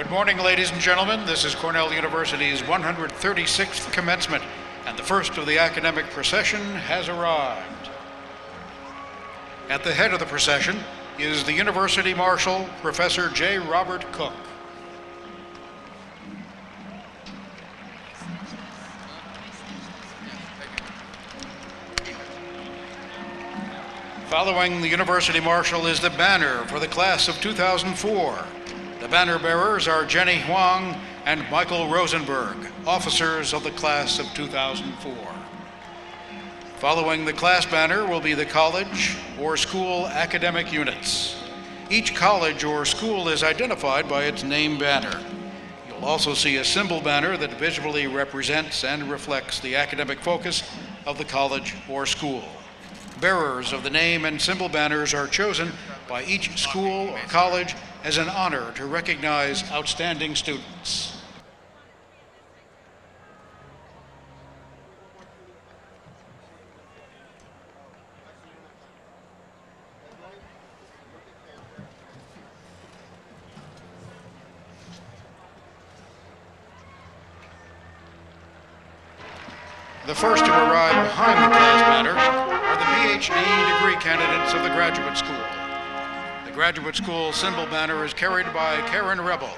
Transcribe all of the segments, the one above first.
Good morning, ladies and gentlemen. This is Cornell University's 136th commencement, and the first of the academic procession has arrived. At the head of the procession is the University Marshal, Professor J. Robert Cook. Following the University Marshal is the banner for the class of 2004. The banner bearers are Jenny Huang and Michael Rosenberg, officers of the class of 2004. Following the class banner will be the college or school academic units. Each college or school is identified by its name banner. You'll also see a symbol banner that visually represents and reflects the academic focus of the college or school. Bearers of the name and symbol banners are chosen by each school or college as an honor to recognize outstanding students. The first to arrive behind the class banner are the PhD degree candidates of the graduate school. The graduate school symbol banner is carried by Karen Rebel.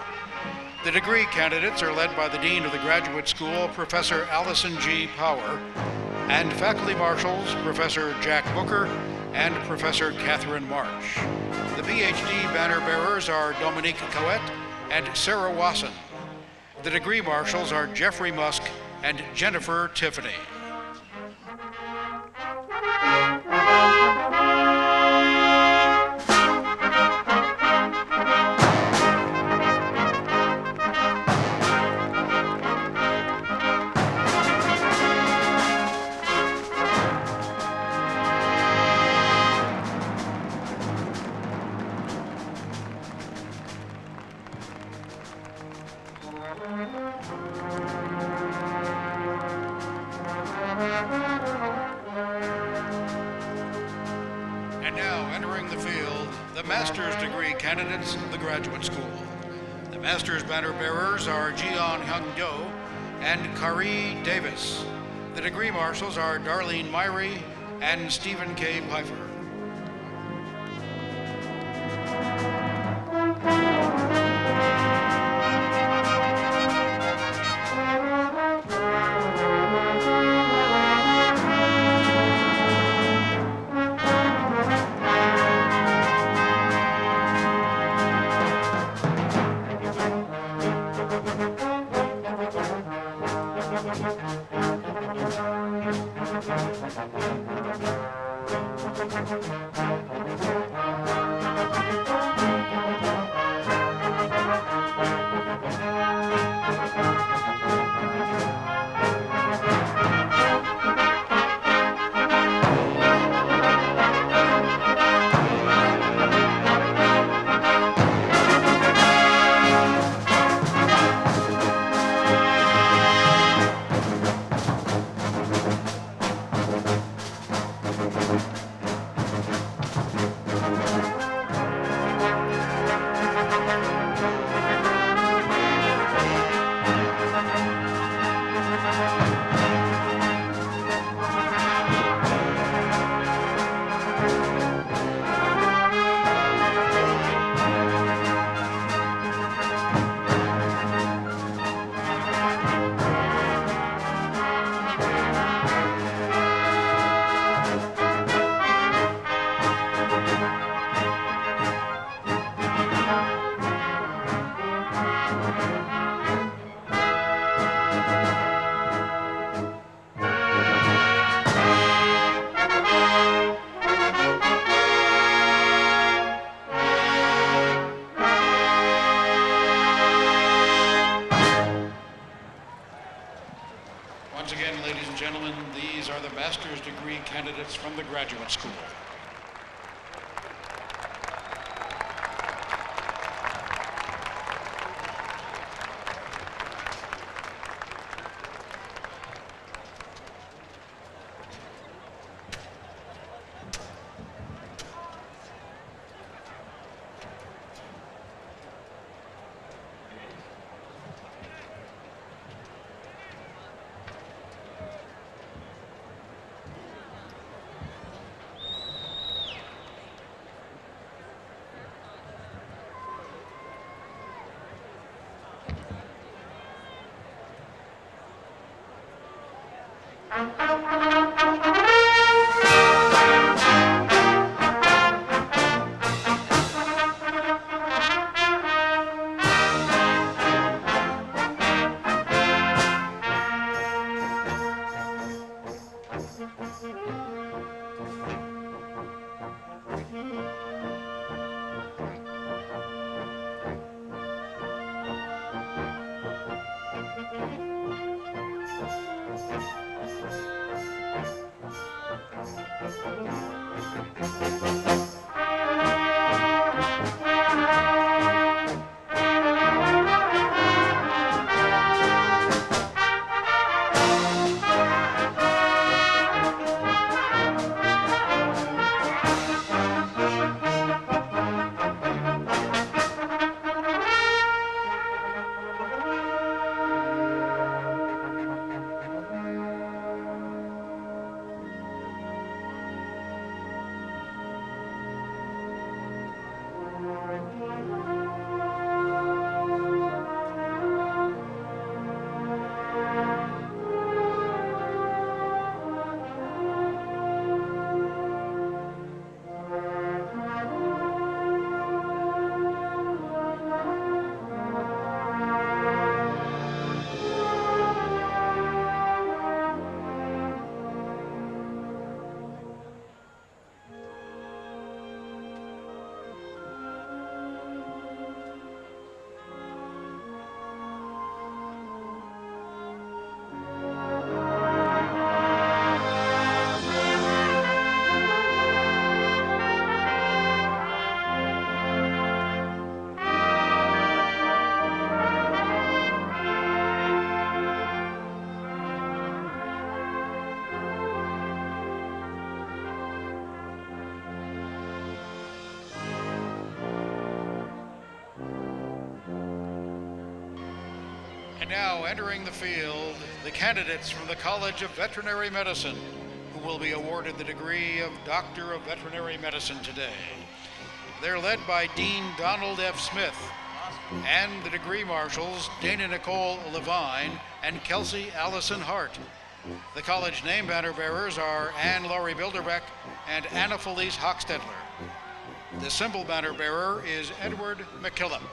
The degree candidates are led by the Dean of the Graduate School, Professor Allison G. Power, and faculty marshals, Professor Jack Booker and Professor Catherine Marsh. The PhD banner bearers are Dominique Coette and Sarah Wasson. The degree marshals are Jeffrey Musk and Jennifer Tiffany. And now, entering the field, the master's degree candidates of the graduate school. The master's banner bearers are Jian Hyung Do and Kari Davis. The degree marshals are Darlene Myrie and Stephen K. Pfeiffer. Once again, ladies and gentlemen, these are the master's degree candidates from the graduate school. And now entering the field, the candidates from the College of Veterinary Medicine, who will be awarded the degree of Doctor of Veterinary Medicine today. They're led by Dean Donald F. Smith and the degree marshals Dana Nicole Levine and Kelsey Allison Hart. The college name banner bearers are Anne Laurie Bilderbeck and Anna Felice Hochstetler. The symbol banner bearer is Edward McKillop.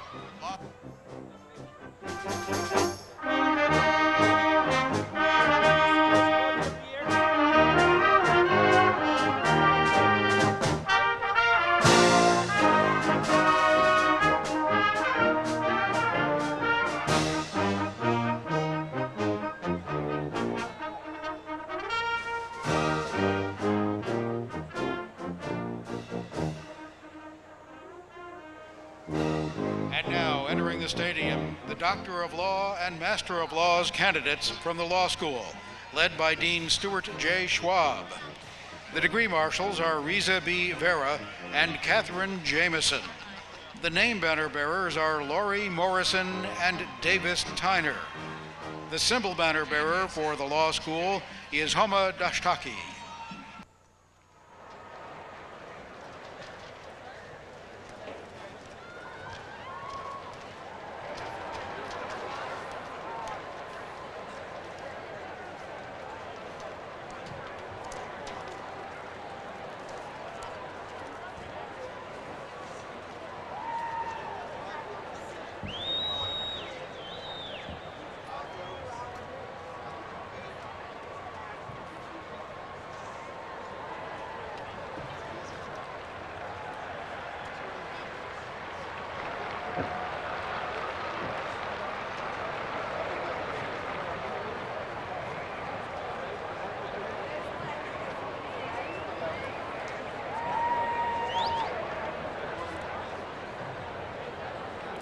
And now, entering the stadium, the Doctor of Law and Master of Laws candidates from the law school, led by Dean Stuart J. Schwab. The degree marshals are Riza B. Vera and Catherine Jameson. The name banner bearers are Laurie Morrison and Davis Tyner. The symbol banner bearer for the law school is Homa Dashtaki.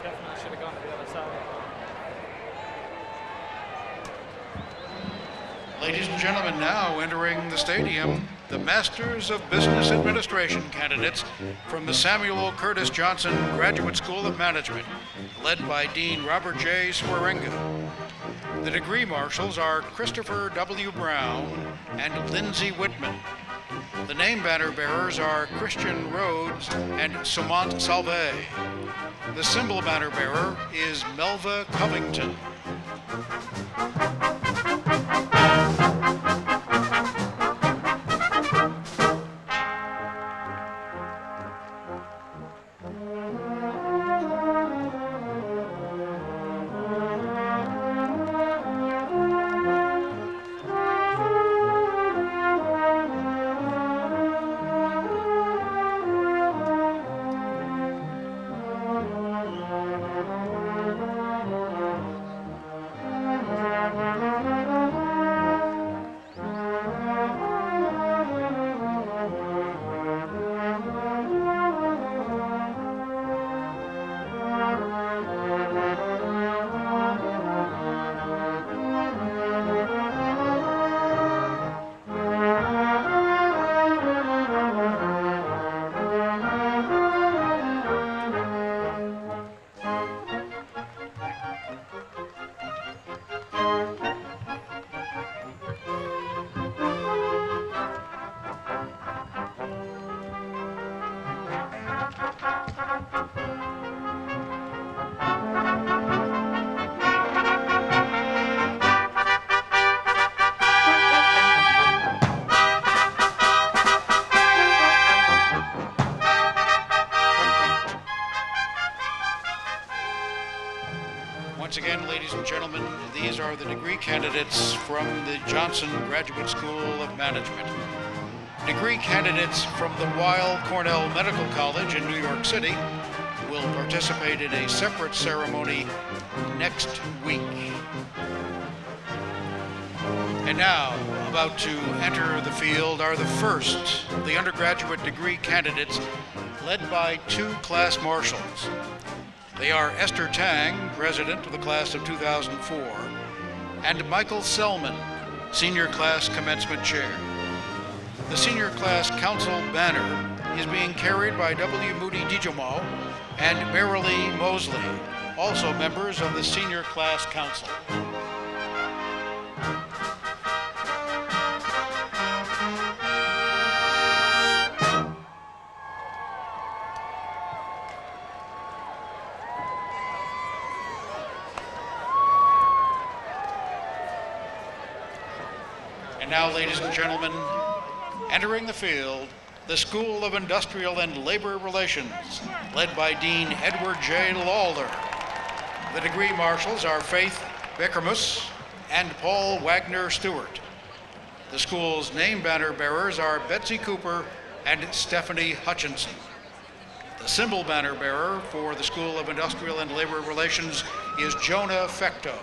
Definitely should have gone to the other side. Ladies and gentlemen, now entering the stadium, the Masters of Business Administration candidates from the Samuel Curtis Johnson Graduate School of Management, led by Dean Robert J. Swearenga. The degree marshals are Christopher W. Brown and Lindsay Whitman. The name banner bearers are Christian Rhodes and Sumant Salve. The symbol banner bearer is Melva Covington. Once again, ladies and gentlemen, these are the degree candidates from the Johnson Graduate School of Management. Degree candidates from the Weill Cornell Medical College in New York City will participate in a separate ceremony next week. And now, about to enter the field are the first of the undergraduate degree candidates, led by two class marshals. They are Esther Tang, president of the class of 2004, and Michael Selman, senior class commencement chair. The senior class council banner is being carried by W. Moody Dijomo and Marilee Mosley, also members of the Senior Class Council. And now, ladies and gentlemen, entering the field, the School of Industrial and Labor Relations, led by Dean Edward J. Lawler. The degree marshals are Faith Bickermus and Paul Wagner Stewart. The school's name banner bearers are Betsy Cooper and Stephanie Hutchinson. The symbol banner bearer for the School of Industrial and Labor Relations is Jonah Fecto.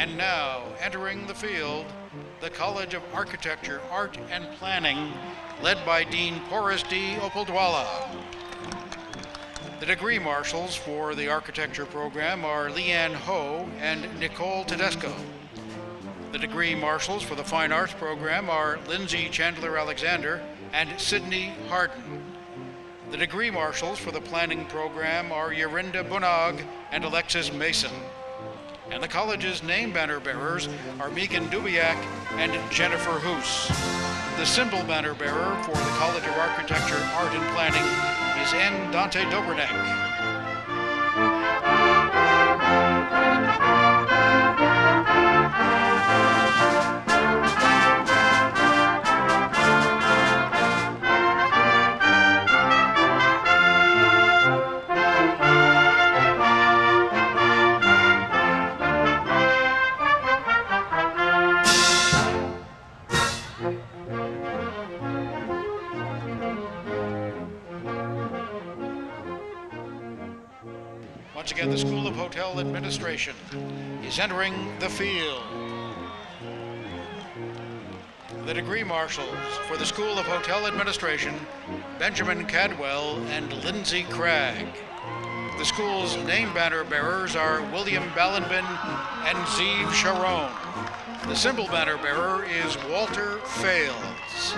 And now, entering the field, the College of Architecture, Art, and Planning, led by Dean Porus D. Opoldwala. The degree marshals for the architecture program are Leanne Ho and Nicole Tedesco. The degree marshals for the fine arts program are Lindsay Chandler Alexander and Sydney Harden. The degree marshals for the planning program are Yorinda Bunog and Alexis Mason. And the college's name banner bearers are Megan Dubiak and Jennifer Hoos. The symbol banner bearer for the College of Architecture, Art, and Planning is N. Dante Dobrnek. Once again, the School of Hotel Administration is entering the field. The degree marshals for the School of Hotel Administration, Benjamin Cadwell and Lindsay Craig. The school's name banner bearers are William Ballinbin and Zeev Sharon. The symbol banner bearer is Walter Fales.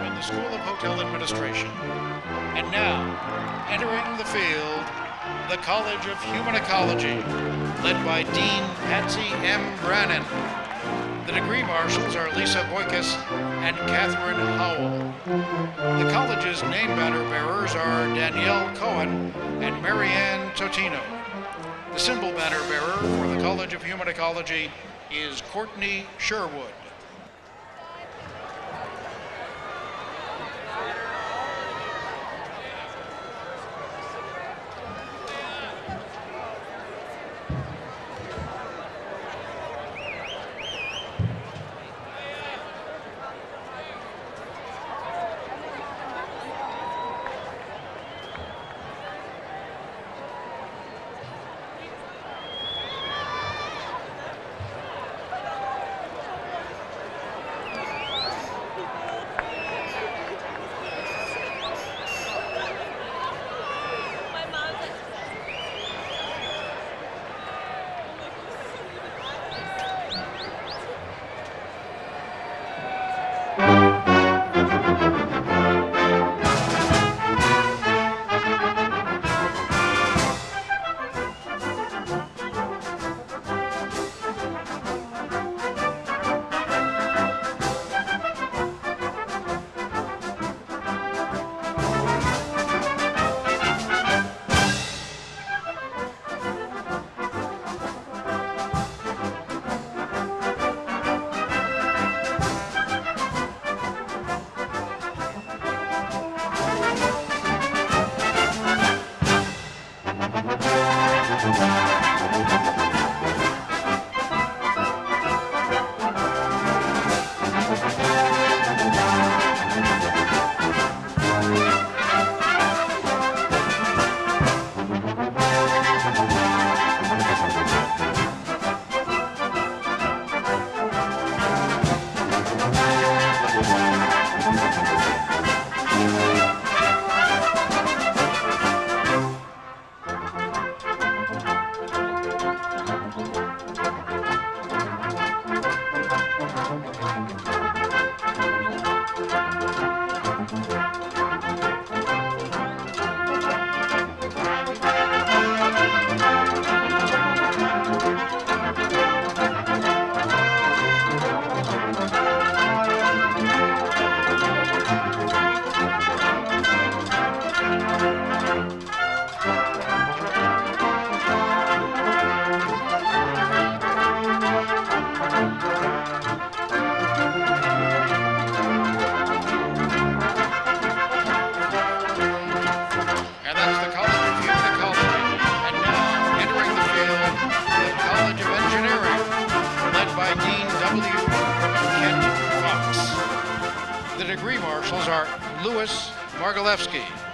in the School of Hotel Administration. And now, entering the field, the College of Human Ecology, led by Dean Patsy M. Brannan. The degree marshals are Lisa Boykus and Catherine Howell. The college's name banner bearers are Danielle Cohen and Marianne Totino. The symbol banner bearer for the College of Human Ecology is Courtney Sherwood.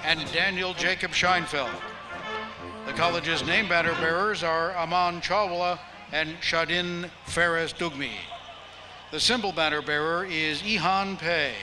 And Daniel Jacob Scheinfeld. The college's name banner bearers are Aman Chawla and Shadin Ferez Dugmi. The symbol banner bearer is Ihan Pei.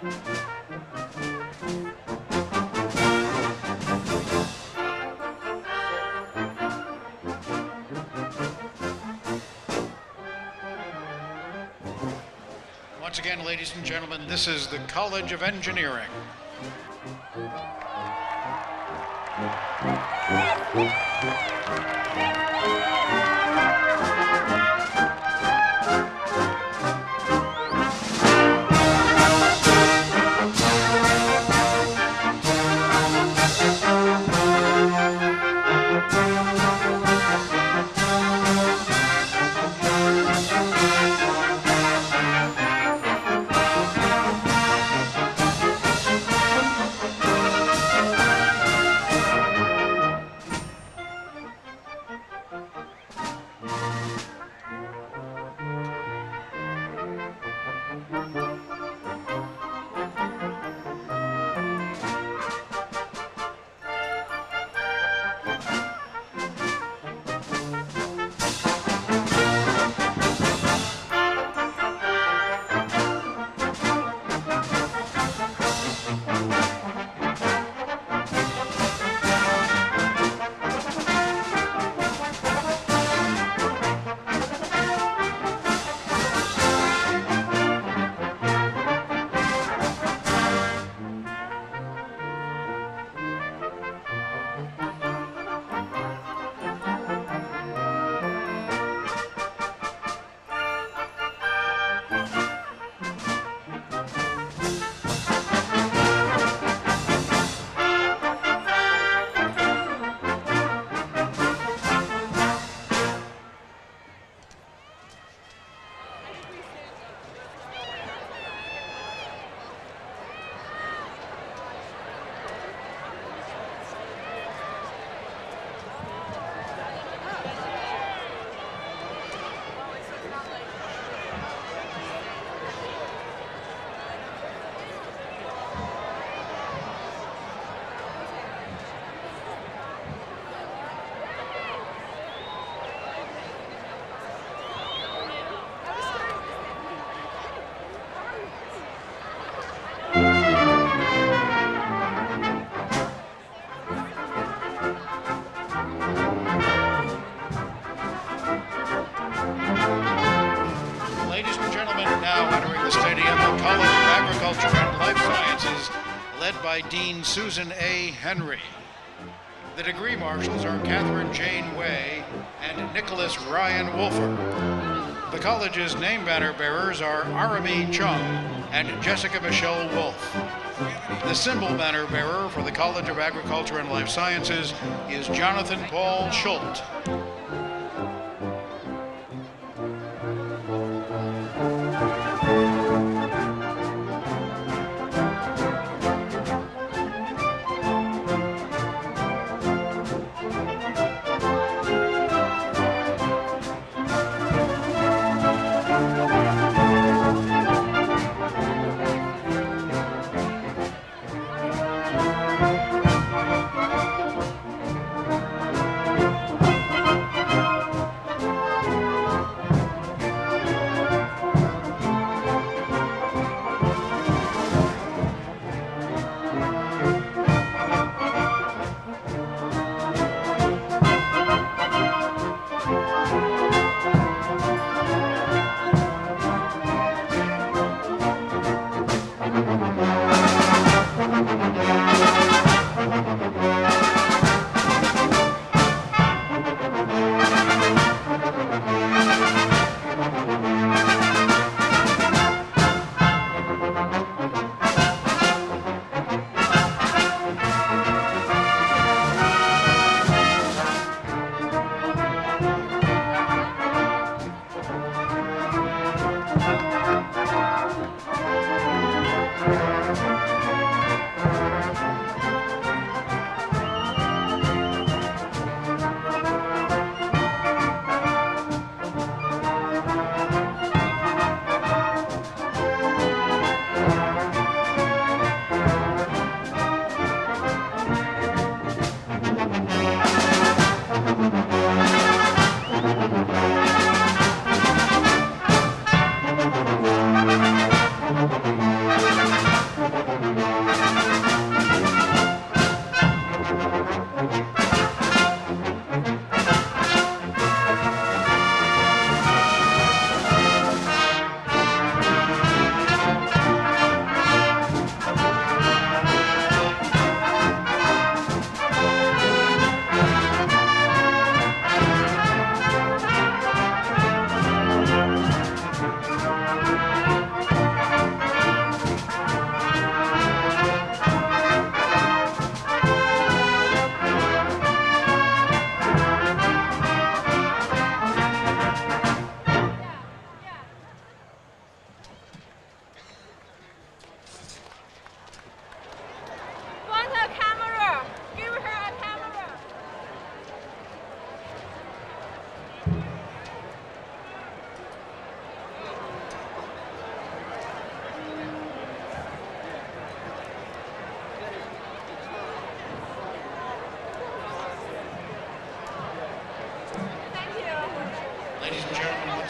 Once again, ladies and gentlemen, this is the College of Engineering. Ladies and gentlemen, now entering the stadium, the College of Agriculture and Life Sciences, led by Dean Susan A. Henry. The degree marshals are Catherine Jane Way and Nicholas Ryan Wolfer. The college's name banner bearers are Arami Chung and Jessica Michelle Wolf. The symbol banner bearer for the College of Agriculture and Life Sciences is Jonathan Paul Schult.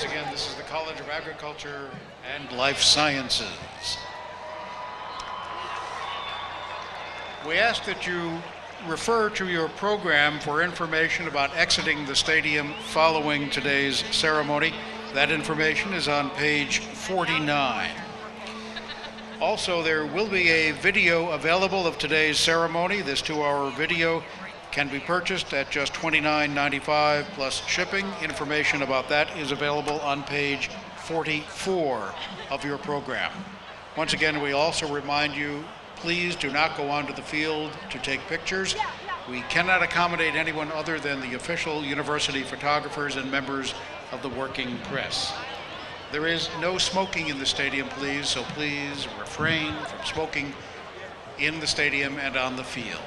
Once again, this is the College of Agriculture and Life Sciences. We ask that you refer to your program for information about exiting the stadium following today's ceremony. That information is on page 49. Also, there will be a video available of today's ceremony. This 2-hour video can be purchased at just $29.95 plus shipping. Information about that is available on page 44 of your program. Once again, we also remind you, please do not go onto the field to take pictures. We cannot accommodate anyone other than the official university photographers and members of the working press. There is no smoking in the stadium, please, so please refrain from smoking in the stadium and on the field.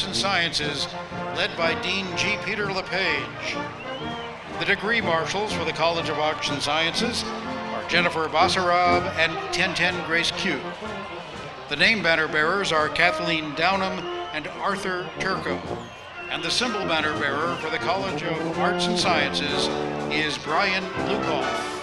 And Sciences, led by Dean G. Peter LePage. The degree marshals for the College of Arts and Sciences are Jennifer Basarab and 1010 Grace Q. The name banner bearers are Kathleen Downham and Arthur Turco. And the symbol banner bearer for the College of Arts and Sciences is Brian Lukoff.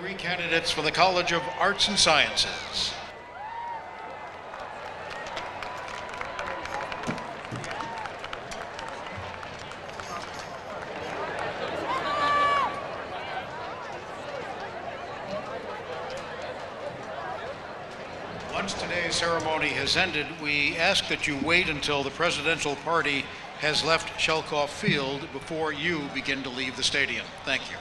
degree candidates for the College of Arts and Sciences. Once today's ceremony has ended, we ask that you wait until the presidential party has left Shelkoff Field before you begin to leave the stadium. Thank you.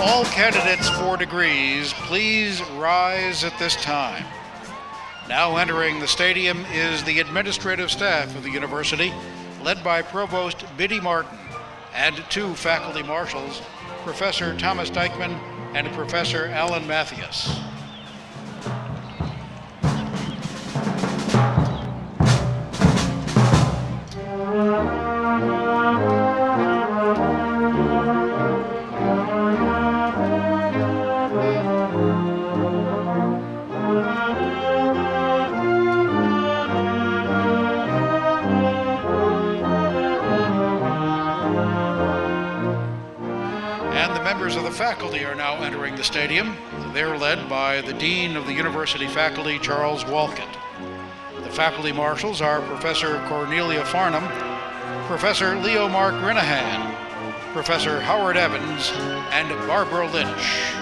All candidates for degrees, please rise at this time. Now entering the stadium is the administrative staff of the university, led by Provost Biddy Martin and two faculty marshals, Professor Thomas Dykman and Professor Alan Mathias. Members of the faculty are now entering the stadium. They're led by the Dean of the University Faculty, Charles Walcott. The faculty marshals are Professor Cornelia Farnham, Professor Leo Mark Grinahan, Professor Howard Evans, and Barbara Lynch.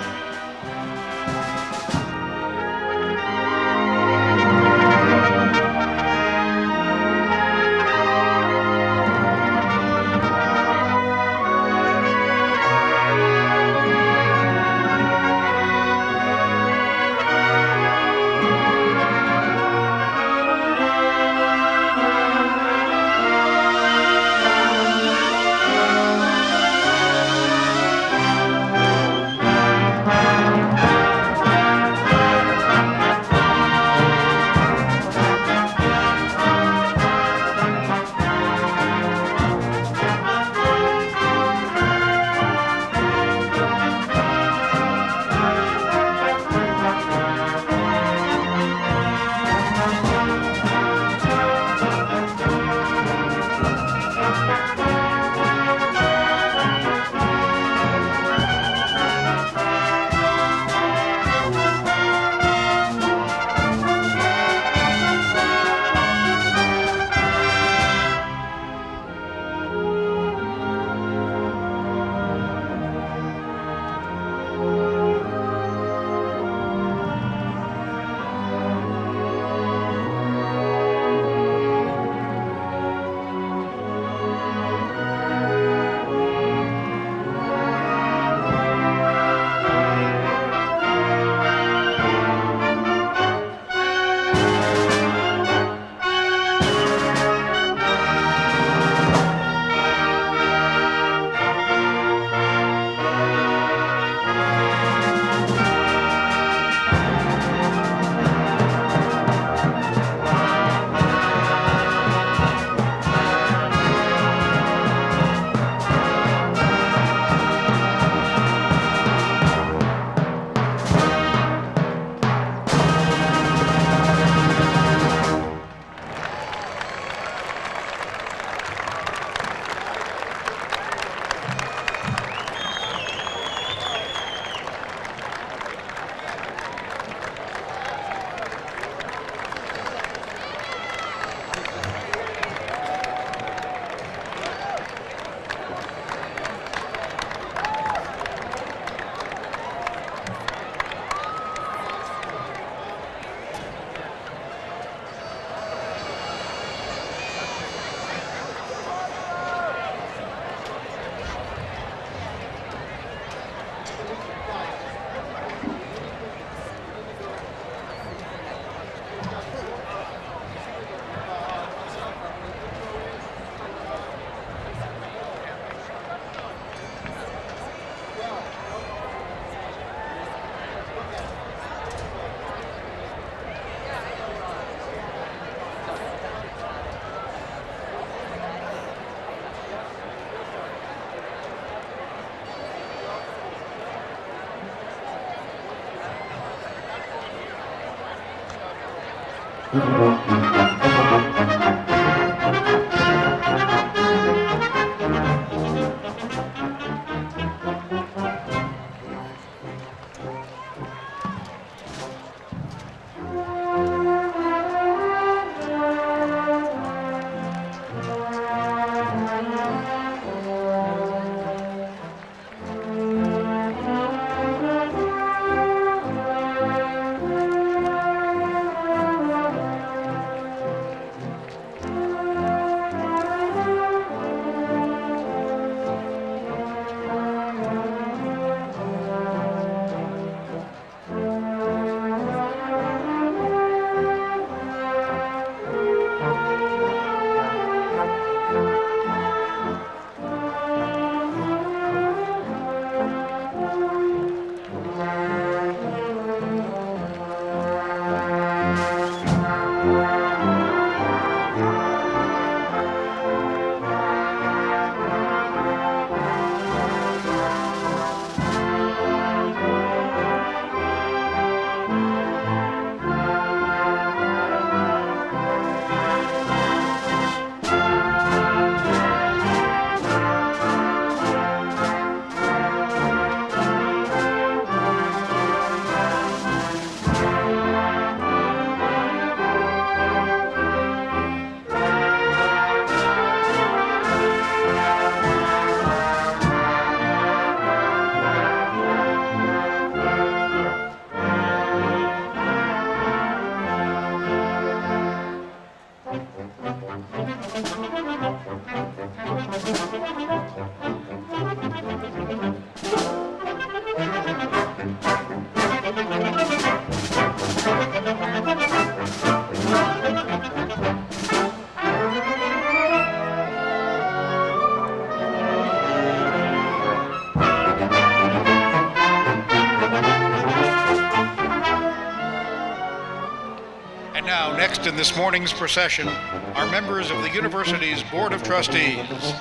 And now, next in this morning's procession are members of the university's Board of Trustees.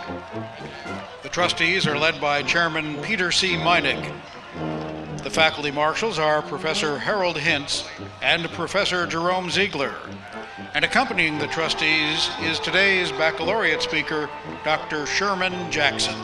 The trustees are led by Chairman Peter C. Meinig. The faculty marshals are Professor Harold Hintz and Professor Jerome Ziegler. And accompanying the trustees is today's baccalaureate speaker, Dr. Sherman Jackson.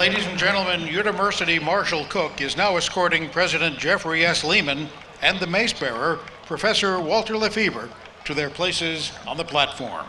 Ladies and gentlemen, University Marshal Cook is now escorting President Jeffrey S. Lehman and the mace bearer, Professor Walter Lefebvre, to their places on the platform.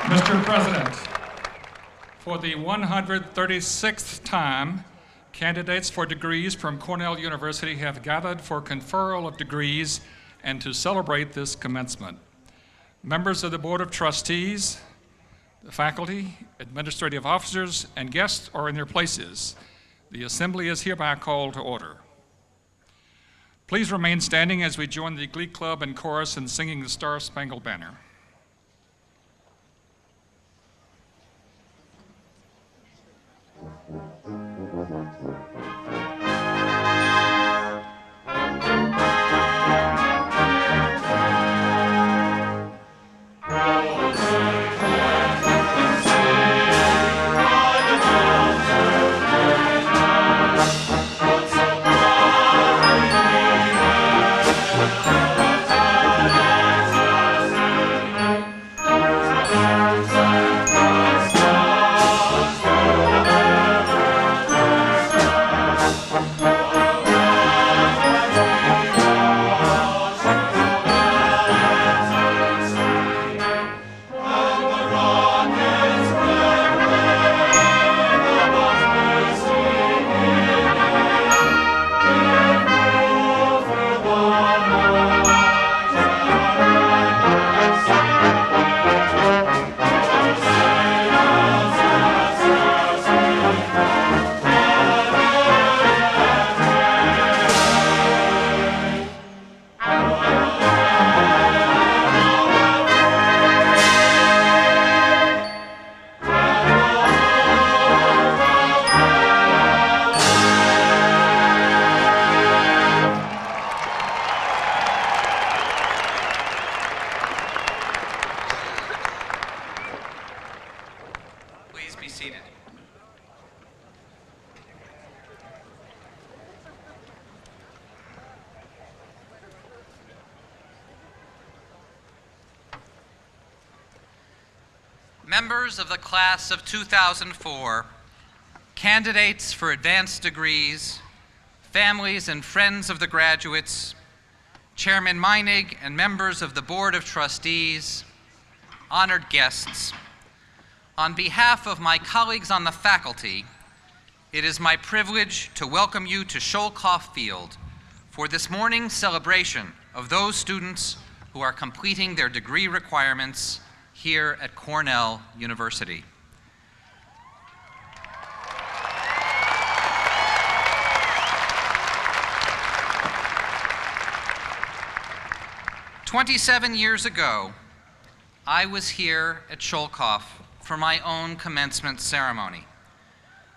Mr. President, for the 136th time, candidates for degrees from Cornell University have gathered for conferral of degrees and to celebrate this commencement. Members of the Board of Trustees, the faculty, administrative officers, and guests are in their places. The assembly is hereby called to order. Please remain standing as we join the Glee Club and chorus in singing the Star-Spangled Banner. Members of the class of 2004, candidates for advanced degrees, families and friends of the graduates, Chairman Meinig and members of the Board of Trustees, honored guests, on behalf of my colleagues on the faculty, it is my privilege to welcome you to Sholkoff Field for this morning's celebration of those students who are completing their degree requirements here at Cornell University. "27 years ago, I was here at Sholkoff for my own commencement ceremony.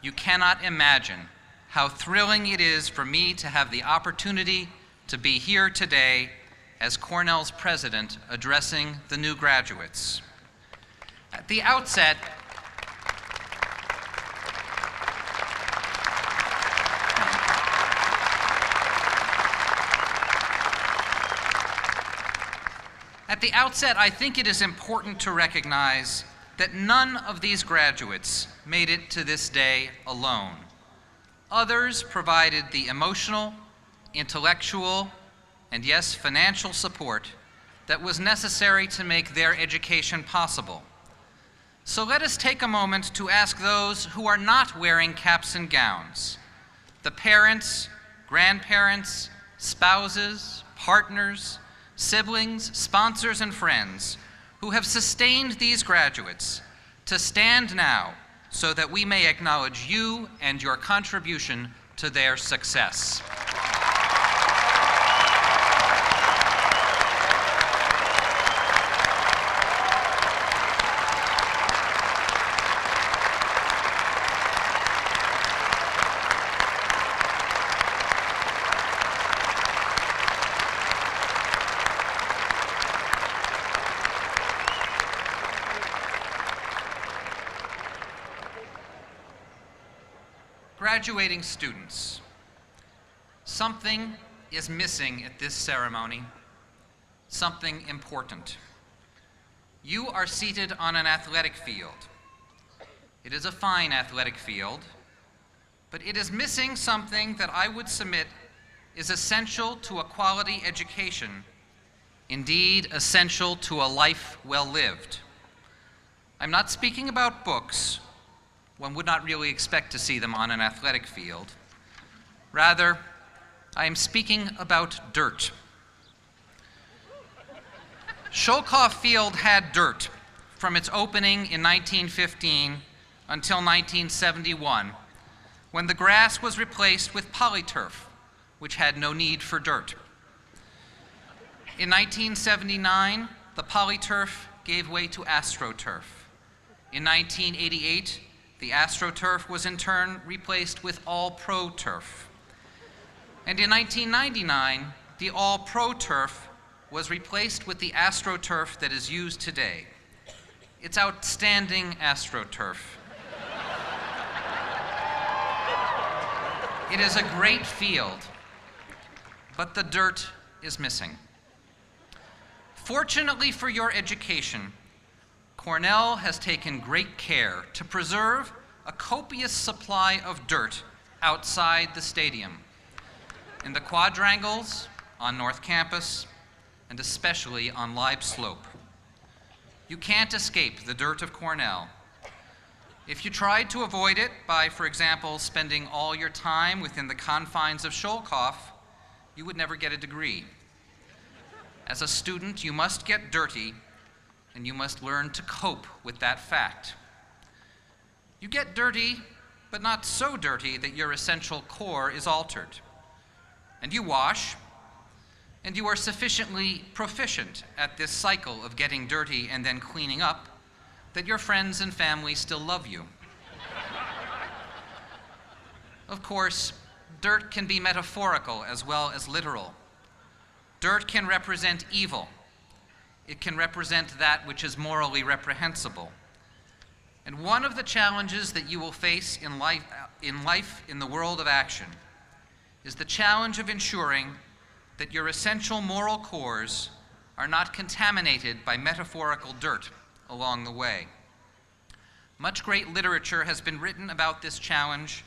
You cannot imagine how thrilling it is for me to have the opportunity to be here today as Cornell's president addressing the new graduates. At the outset, I think it is important to recognize that none of these graduates made it to this day alone. Others provided the emotional, intellectual, and yes, financial support that was necessary to make their education possible. So let us take a moment to ask those who are not wearing caps and gowns, the parents, grandparents, spouses, partners, siblings, sponsors, and friends who have sustained these graduates to stand now so that we may acknowledge you and your contribution to their success. Graduating students, something is missing at this ceremony, something important. You are seated on an athletic field. It is a fine athletic field, but it is missing something that I would submit is essential to a quality education, indeed essential to a life well lived. I'm not speaking about books. One would not really expect to see them on an athletic field. Rather, I am speaking about dirt. Sholkoff Field had dirt from its opening in 1915 until 1971, when the grass was replaced with polyturf, which had no need for dirt. In 1979, the polyturf gave way to AstroTurf. In 1988, the AstroTurf was in turn replaced with All-Pro Turf. And in 1999, the All-Pro Turf was replaced with the AstroTurf that is used today. It's outstanding AstroTurf. It is a great field, but the dirt is missing. Fortunately for your education, Cornell has taken great care to preserve a copious supply of dirt outside the stadium, in the quadrangles, on North Campus, and especially on Live Slope. You can't escape the dirt of Cornell. If you tried to avoid it by, for example, spending all your time within the confines of Sholkoff, you would never get a degree. As a student, you must get dirty, and you must learn to cope with that fact. You get dirty, but not so dirty that your essential core is altered. And you wash, and you are sufficiently proficient at this cycle of getting dirty and then cleaning up that your friends and family still love you. Of course, dirt can be metaphorical as well as literal. Dirt can represent evil. It can represent that which is morally reprehensible. And one of the challenges that you will face in life in the world of action is the challenge of ensuring that your essential moral cores are not contaminated by metaphorical dirt along the way. Much great literature has been written about this challenge,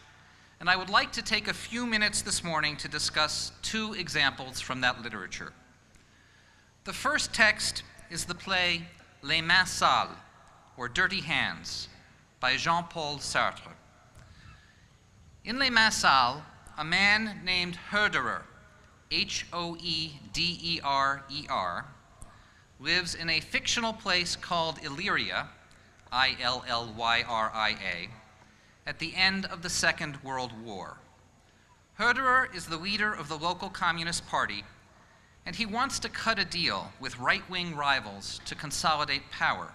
and I would like to take a few minutes this morning to discuss two examples from that literature. The first text is the play Les Mains Sales, or Dirty Hands, by Jean-Paul Sartre. In Les Mains Sales, a man named Hoederer, Hoederer, lives in a fictional place called Illyria, Illyrya, at the end of the Second World War. Hoederer is the leader of the local Communist Party, and he wants to cut a deal with right-wing rivals to consolidate power.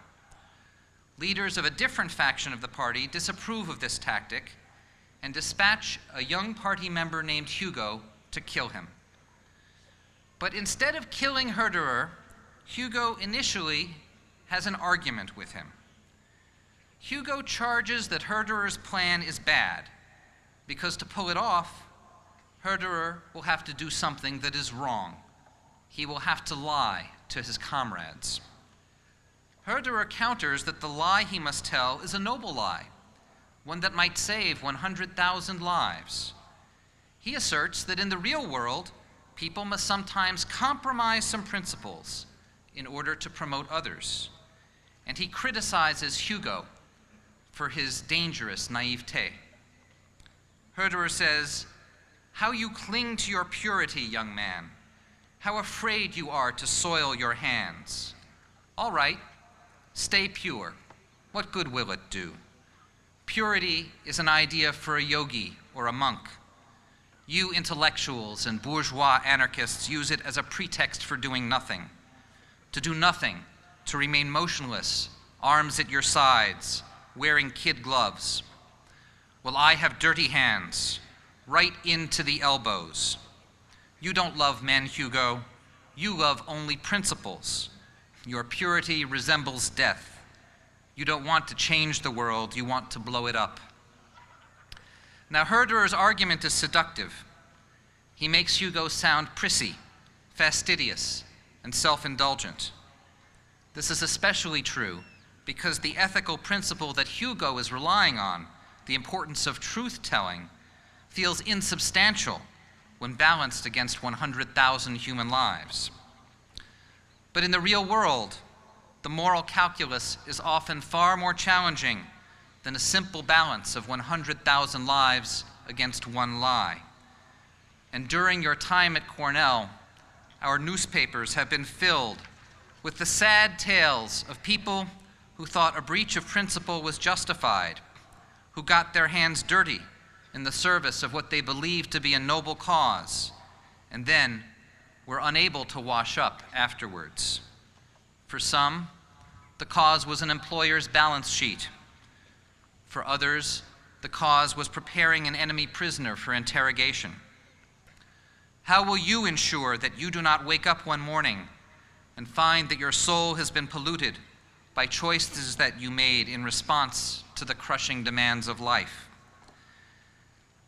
Leaders of a different faction of the party disapprove of this tactic and dispatch a young party member named Hugo to kill him. But instead of killing Hoederer, Hugo initially has an argument with him. Hugo charges that Hoederer's plan is bad, because to pull it off, Hoederer will have to do something that is wrong. He will have to lie to his comrades. Hoederer counters that the lie he must tell is a noble lie, one that might save 100,000 lives. He asserts that in the real world, people must sometimes compromise some principles in order to promote others. And he criticizes Hugo for his dangerous naivete. Hoederer says, "How you cling to your purity, young man. How afraid you are to soil your hands. All right, stay pure. What good will it do? Purity is an idea for a yogi or a monk. You intellectuals and bourgeois anarchists use it as a pretext for doing nothing. To do nothing, to remain motionless, arms at your sides, wearing kid gloves. Well, I have dirty hands, right into the elbows. You don't love men, Hugo. You love only principles. Your purity resembles death. You don't want to change the world, you want to blow it up." Now, Hoederer's argument is seductive. He makes Hugo sound prissy, fastidious, and self-indulgent. This is especially true because the ethical principle that Hugo is relying on, the importance of truth-telling, feels insubstantial when balanced against 100,000 human lives. But in the real world, the moral calculus is often far more challenging than a simple balance of 100,000 lives against one lie. And during your time at Cornell, our newspapers have been filled with the sad tales of people who thought a breach of principle was justified, who got their hands dirty in the service of what they believed to be a noble cause, and then were unable to wash up afterwards. For some, the cause was an employer's balance sheet. For others, the cause was preparing an enemy prisoner for interrogation. How will you ensure that you do not wake up one morning and find that your soul has been polluted by choices that you made in response to the crushing demands of life?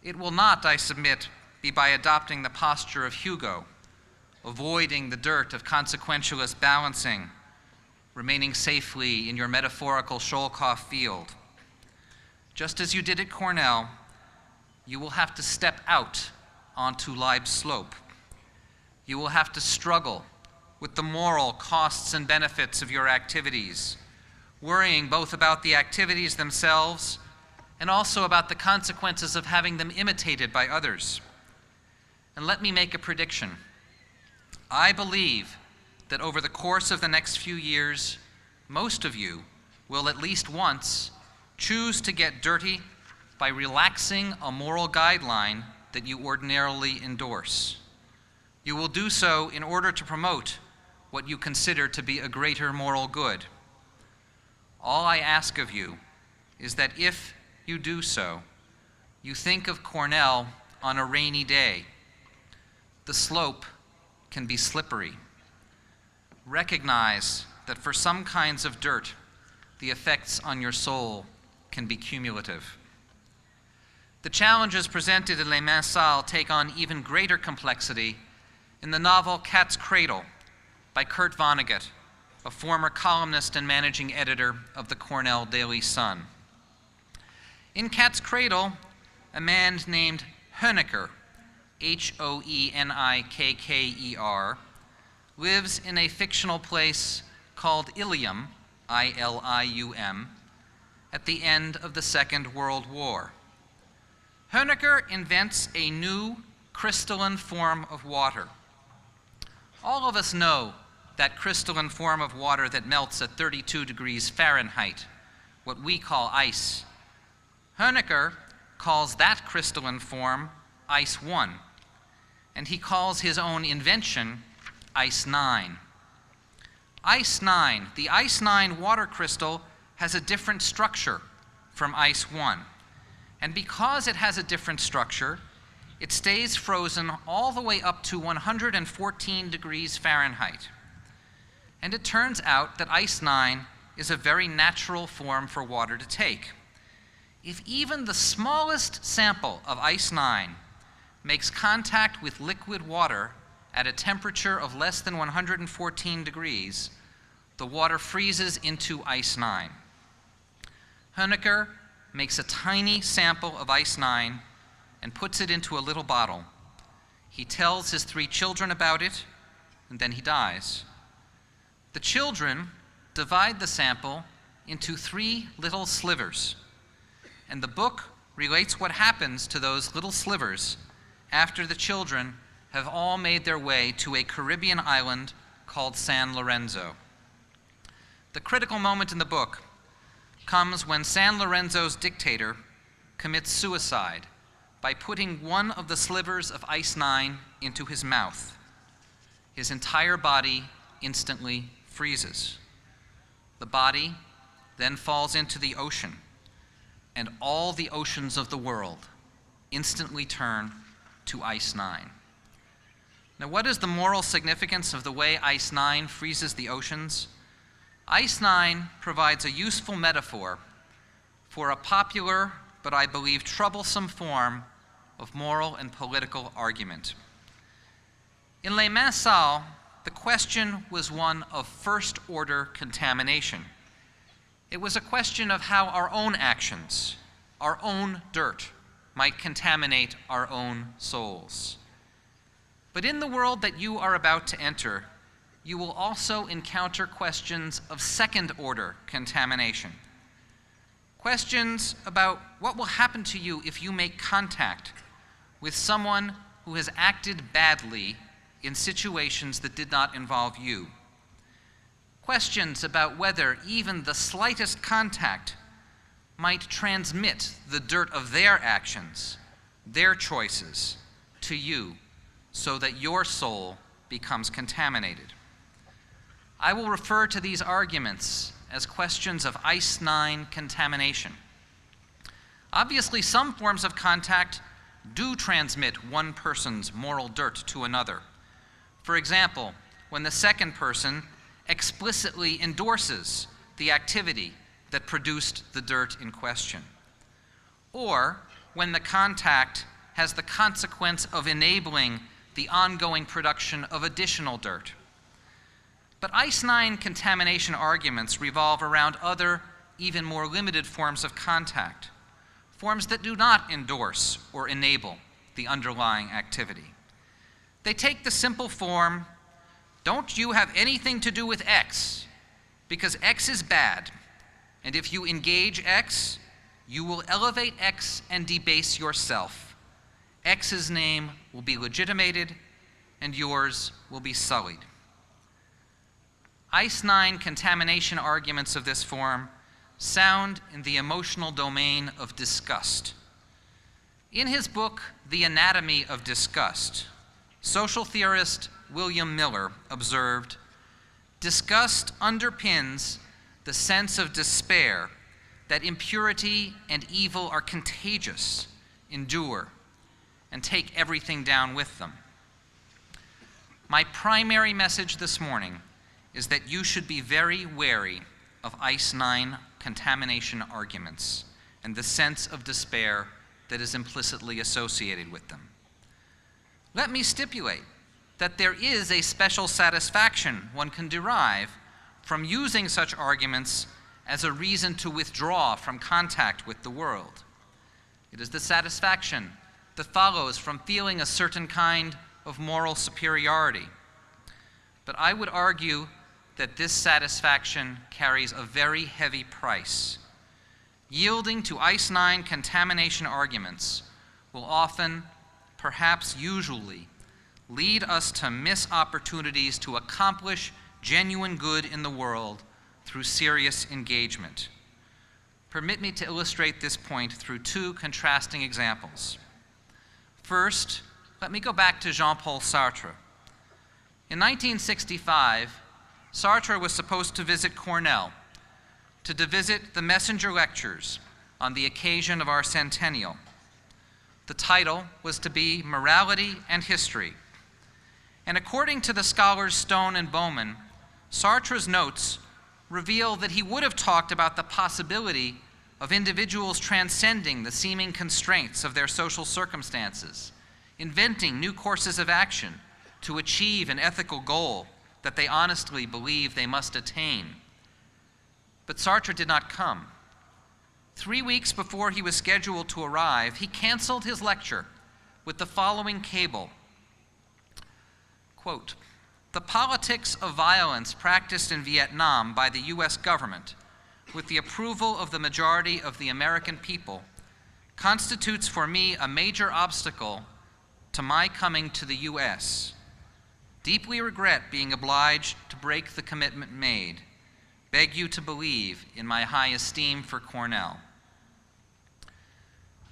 It will not, I submit, be by adopting the posture of Hugo, avoiding the dirt of consequentialist balancing, remaining safely in your metaphorical Sholkoff field. Just as you did at Cornell, you will have to step out onto Leib's slope. You will have to struggle with the moral costs and benefits of your activities, worrying both about the activities themselves and also about the consequences of having them imitated by others. And let me make a prediction. I believe that over the course of the next few years, most of you will at least once choose to get dirty by relaxing a moral guideline that you ordinarily endorse. You will do so in order to promote what you consider to be a greater moral good. All I ask of you is that if you do so, you think of Cornell on a rainy day. The slope can be slippery. Recognize that for some kinds of dirt, the effects on your soul can be cumulative. The challenges presented in Les Mains Sales take on even greater complexity in the novel Cat's Cradle by Kurt Vonnegut, a former columnist and managing editor of the Cornell Daily Sun. In Cat's Cradle, a man named Hoenikker, Hoenikker, lives in a fictional place called Ilium, Ilium, at the end of the Second World War. Hoenikker invents a new crystalline form of water. All of us know that crystalline form of water that melts at 32 degrees Fahrenheit, what we call ice. Hoenikker calls that crystalline form Ice 1, and he calls his own invention Ice 9. Ice 9, the Ice 9 water crystal has a different structure from Ice 1. And because it has a different structure, it stays frozen all the way up to 114 degrees Fahrenheit. And it turns out that Ice 9 is a very natural form for water to take. If even the smallest sample of Ice 9 makes contact with liquid water at a temperature of less than 114 degrees, the water freezes into Ice 9. Hoenikker makes a tiny sample of Ice 9 and puts it into a little bottle. He tells his 3 children about it, and then he dies. The children divide the sample into 3 little slivers, and the book relates what happens to those little slivers after the children have all made their way to a Caribbean island called San Lorenzo. The critical moment in the book comes when San Lorenzo's dictator commits suicide by putting one of the slivers of Ice 9 into his mouth. His entire body instantly freezes. The body then falls into the ocean, and all the oceans of the world instantly turn to Ice 9. Now, what is the moral significance of the way Ice 9 freezes the oceans? Ice 9 provides a useful metaphor for a popular, but I believe troublesome form of moral and political argument. In Les Mains Sales, the question was one of first-order contamination. It was a question of how our own actions, our own dirt, might contaminate our own souls. But in the world that you are about to enter, you will also encounter questions of second-order contamination. Questions about what will happen to you if you make contact with someone who has acted badly in situations that did not involve you. Questions about whether even the slightest contact might transmit the dirt of their actions, their choices, to you, so that your soul becomes contaminated. I will refer to these arguments as questions of ICE-9 contamination. Obviously, some forms of contact do transmit one person's moral dirt to another. For example, when the second person explicitly endorses the activity that produced the dirt in question, or when the contact has the consequence of enabling the ongoing production of additional dirt. But ICE-9 contamination arguments revolve around other, even more limited forms of contact, forms that do not endorse or enable the underlying activity. They take the simple form, don't you have anything to do with X, because X is bad, and if you engage X, you will elevate X and debase yourself. X's name will be legitimated, and yours will be sullied. ICE-9 contamination arguments of this form sound in the emotional domain of disgust. In his book, The Anatomy of Disgust, social theorist William Miller observed, "Disgust underpins the sense of despair that impurity and evil are contagious, endure, and take everything down with them." My primary message this morning is that you should be very wary of ICE-9 contamination arguments and the sense of despair that is implicitly associated with them. Let me stipulate that there is a special satisfaction one can derive from using such arguments as a reason to withdraw from contact with the world. It is the satisfaction that follows from feeling a certain kind of moral superiority. But I would argue that this satisfaction carries a very heavy price. Yielding to ICE-9 contamination arguments will often, perhaps usually, lead us to miss opportunities to accomplish genuine good in the world through serious engagement. Permit me to illustrate this point through two contrasting examples. First, let me go back to Jean-Paul Sartre. In 1965, Sartre was supposed to visit Cornell to visit the Messenger Lectures on the occasion of our centennial. The title was to be Morality and History. And according to the scholars Stone and Bowman, Sartre's notes reveal that he would have talked about the possibility of individuals transcending the seeming constraints of their social circumstances, inventing new courses of action to achieve an ethical goal that they honestly believe they must attain. But Sartre did not come. 3 weeks before he was scheduled to arrive, he canceled his lecture with the following cable, quote, "The politics of violence practiced in Vietnam by the US government, with the approval of the majority of the American people, constitutes for me a major obstacle to my coming to the US. Deeply regret being obliged to break the commitment made. Beg you to believe in my high esteem for Cornell."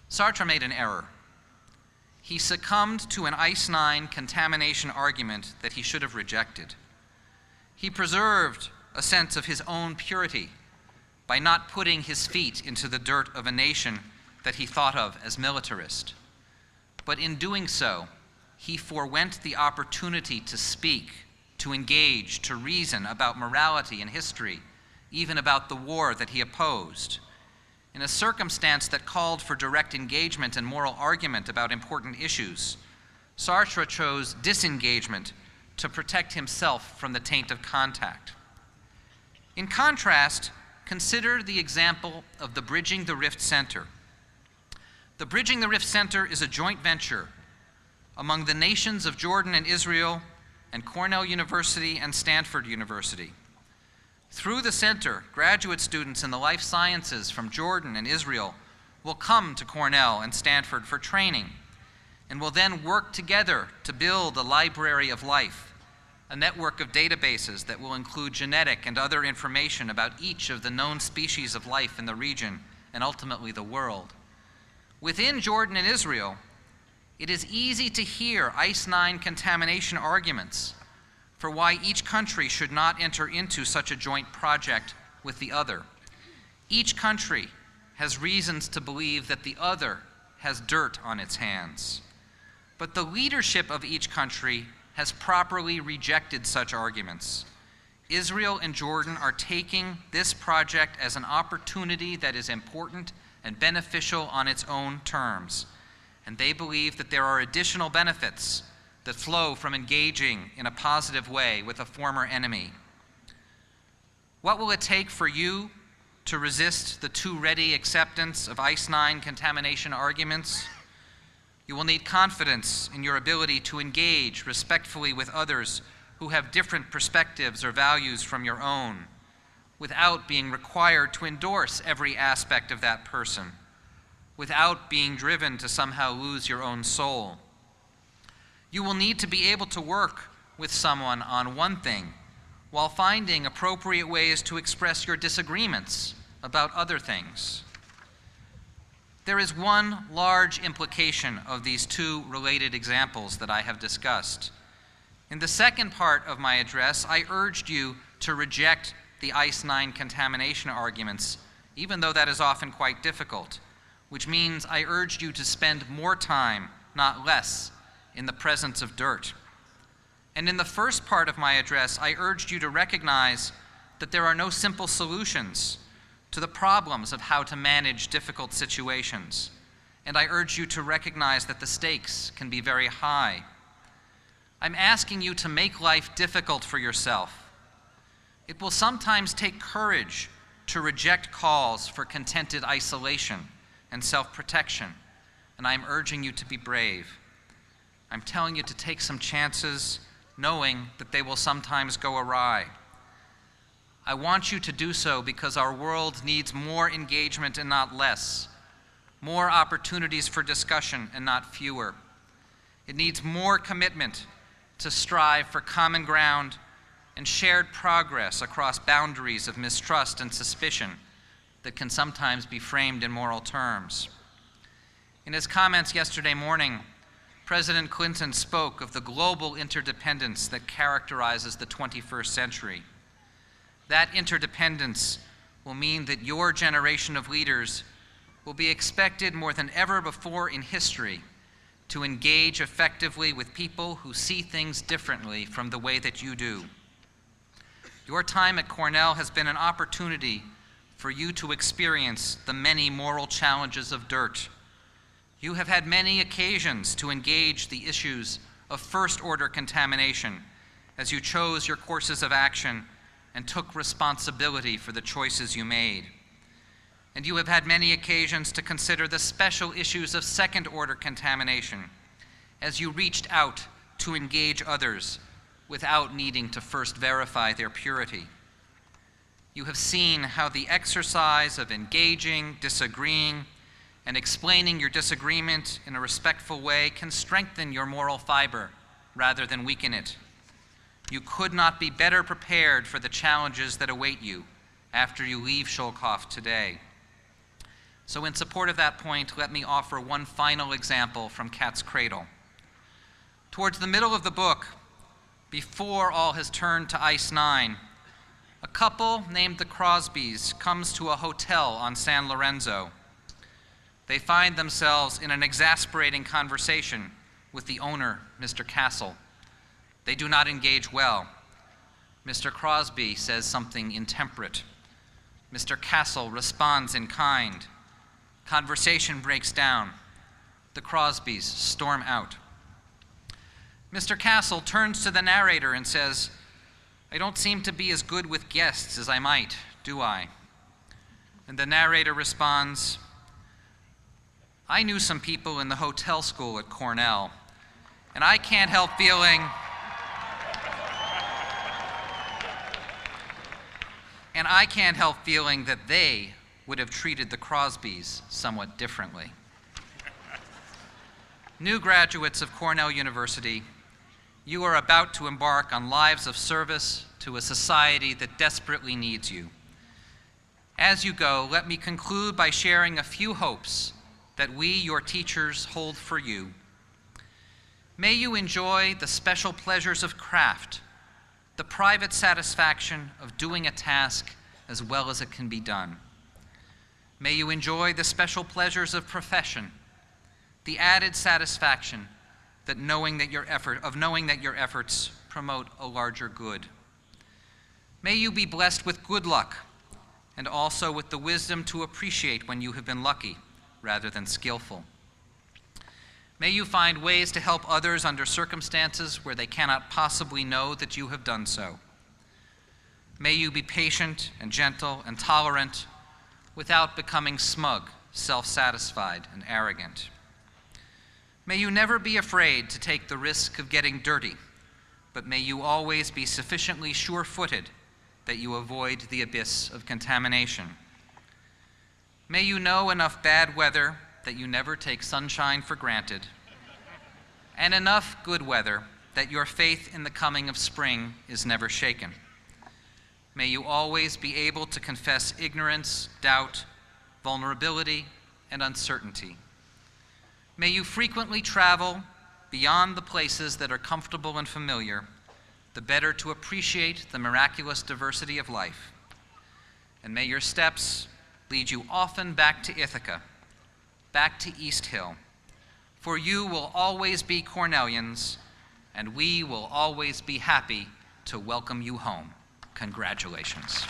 Sartre made an error. He succumbed to an ICE-9 contamination argument that he should have rejected. He preserved a sense of his own purity by not putting his feet into the dirt of a nation that he thought of as militarist. But in doing so, he forwent the opportunity to speak, to engage, to reason about morality and history, even about the war that he opposed. In a circumstance that called for direct engagement and moral argument about important issues, Sartre chose disengagement to protect himself from the taint of contact. In contrast, consider the example of the Bridging the Rift Center. The Bridging the Rift Center is a joint venture among the nations of Jordan and Israel and Cornell University and Stanford University. Through the center, graduate students in the life sciences from Jordan and Israel will come to Cornell and Stanford for training and will then work together to build a library of life, a network of databases that will include genetic and other information about each of the known species of life in the region and ultimately the world. Within Jordan and Israel, it is easy to hear ICE-9 contamination arguments for why each country should not enter into such a joint project with the other. Each country has reasons to believe that the other has dirt on its hands. But the leadership of each country has properly rejected such arguments. Israel and Jordan are taking this project as an opportunity that is important and beneficial on its own terms. And they believe that there are additional benefits that flow from engaging in a positive way with a former enemy. What will it take for you to resist the too ready acceptance of ICE-9 contamination arguments? You will need confidence in your ability to engage respectfully with others who have different perspectives or values from your own, without being required to endorse every aspect of that person, without being driven to somehow lose your own soul. You will need to be able to work with someone on one thing while finding appropriate ways to express your disagreements about other things. There is one large implication of these two related examples that I have discussed. In the second part of my address, I urged you to reject the ICE-9 contamination arguments, even though that is often quite difficult, which means I urged you to spend more time, not less, in the presence of dirt. And in the first part of my address, I urged you to recognize that there are no simple solutions to the problems of how to manage difficult situations. And I urge you to recognize that the stakes can be very high. I'm asking you to make life difficult for yourself. It will sometimes take courage to reject calls for contented isolation and self-protection, and I'm urging you to be brave. I'm telling you to take some chances, knowing that they will sometimes go awry. I want you to do so because our world needs more engagement and not less, more opportunities for discussion and not fewer. It needs more commitment to strive for common ground and shared progress across boundaries of mistrust and suspicion that can sometimes be framed in moral terms. In his comments yesterday morning, President Clinton spoke of the global interdependence that characterizes the 21st century. That interdependence will mean that your generation of leaders will be expected more than ever before in history to engage effectively with people who see things differently from the way that you do. Your time at Cornell has been an opportunity for you to experience the many moral challenges of dirt. You have had many occasions to engage the issues of first-order contamination as you chose your courses of action and took responsibility for the choices you made. And you have had many occasions to consider the special issues of second-order contamination as you reached out to engage others without needing to first verify their purity. You have seen how the exercise of engaging, disagreeing, and explaining your disagreement in a respectful way can strengthen your moral fiber rather than weaken it. You could not be better prepared for the challenges that await you after you leave Sholkoff today. So in support of that point, let me offer one final example from Cat's Cradle. Towards the middle of the book, before all has turned to ICE-9, a couple named the Crosbys comes to a hotel on San Lorenzo. They find themselves in an exasperating conversation with the owner, Mr. Castle. They do not engage well. Mr. Crosby says something intemperate. Mr. Castle responds in kind. Conversation breaks down. The Crosbys storm out. Mr. Castle turns to the narrator and says, "I don't seem to be as good with guests as I might, do I?" And the narrator responds, "I knew some people in the hotel school at Cornell, and I can't help feeling and I can't help feeling that they would have treated the Crosbys somewhat differently. New graduates of Cornell University, you are about to embark on lives of service to a society that desperately needs you. As you go, let me conclude by sharing a few hopes that we, your teachers, hold for you. May you enjoy the special pleasures of craft, the private satisfaction of doing a task as well as it can be done. May you enjoy the special pleasures of profession, the added satisfaction that knowing that your efforts promote a larger good. May you be blessed with good luck and also with the wisdom to appreciate when you have been lucky rather than skillful. May you find ways to help others under circumstances where they cannot possibly know that you have done so. May you be patient and gentle and tolerant without becoming smug, self-satisfied, and arrogant. May you never be afraid to take the risk of getting dirty, but may you always be sufficiently sure-footed that you avoid the abyss of contamination. May you know enough bad weather that you never take sunshine for granted, and enough good weather that your faith in the coming of spring is never shaken. May you always be able to confess ignorance, doubt, vulnerability, and uncertainty. May you frequently travel beyond the places that are comfortable and familiar, the better to appreciate the miraculous diversity of life. And may your steps lead you often back to Ithaca, back to East Hill, for you will always be Cornellians, and we will always be happy to welcome you home. Congratulations.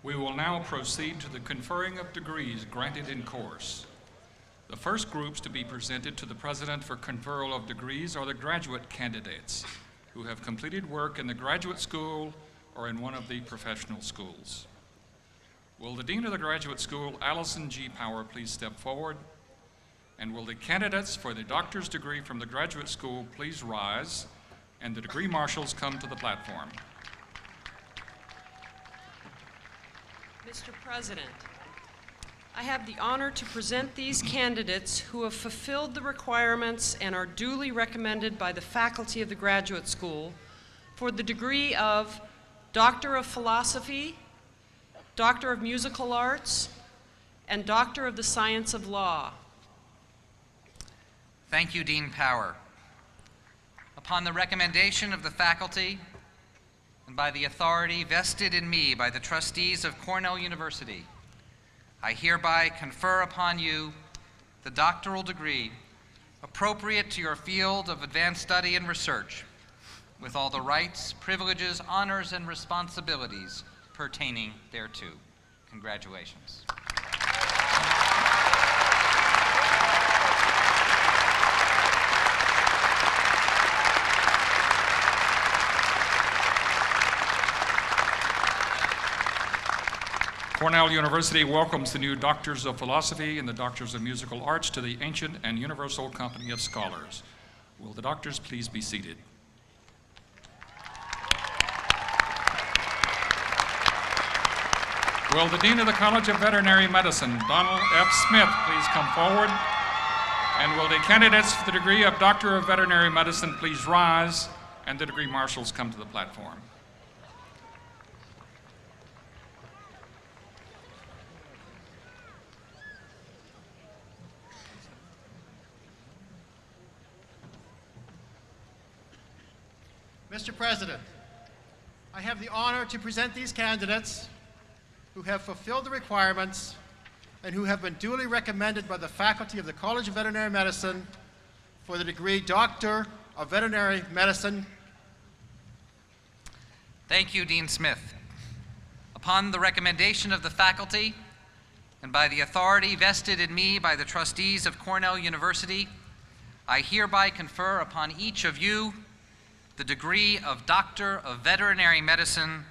We will now proceed to the conferring of degrees granted in course. The first groups to be presented to the President for conferral of degrees are the graduate candidates who have completed work in the graduate school or in one of the professional schools. Will the Dean of the Graduate School, Allison G. Power, please step forward? And will the candidates for the doctor's degree from the graduate school please rise, and the degree marshals come to the platform? Mr. President, I have the honor to present these candidates who have fulfilled the requirements and are duly recommended by the faculty of the graduate school for the degree of Doctor of Philosophy, Doctor of Musical Arts, and Doctor of the Science of Law. Thank you, Dean Power. Upon the recommendation of the faculty and by the authority vested in me by the trustees of Cornell University, I hereby confer upon you the doctoral degree appropriate to your field of advanced study and research, with all the rights, privileges, honors, and responsibilities pertaining thereto. Congratulations. Cornell University welcomes the new Doctors of Philosophy and the Doctors of Musical Arts to the Ancient and Universal Company of Scholars. Will the doctors please be seated? Will the Dean of the College of Veterinary Medicine, Donald F. Smith, please come forward? And will the candidates for the degree of Doctor of Veterinary Medicine please rise, and the degree marshals come to the platform? Mr. President, I have the honor to present these candidates who have fulfilled the requirements and who have been duly recommended by the faculty of the College of Veterinary Medicine for the degree Doctor of Veterinary Medicine. Thank you, Dean Smith. Upon the recommendation of the faculty and by the authority vested in me by the trustees of Cornell University, I hereby confer upon each of you the degree of Doctor of Veterinary Medicine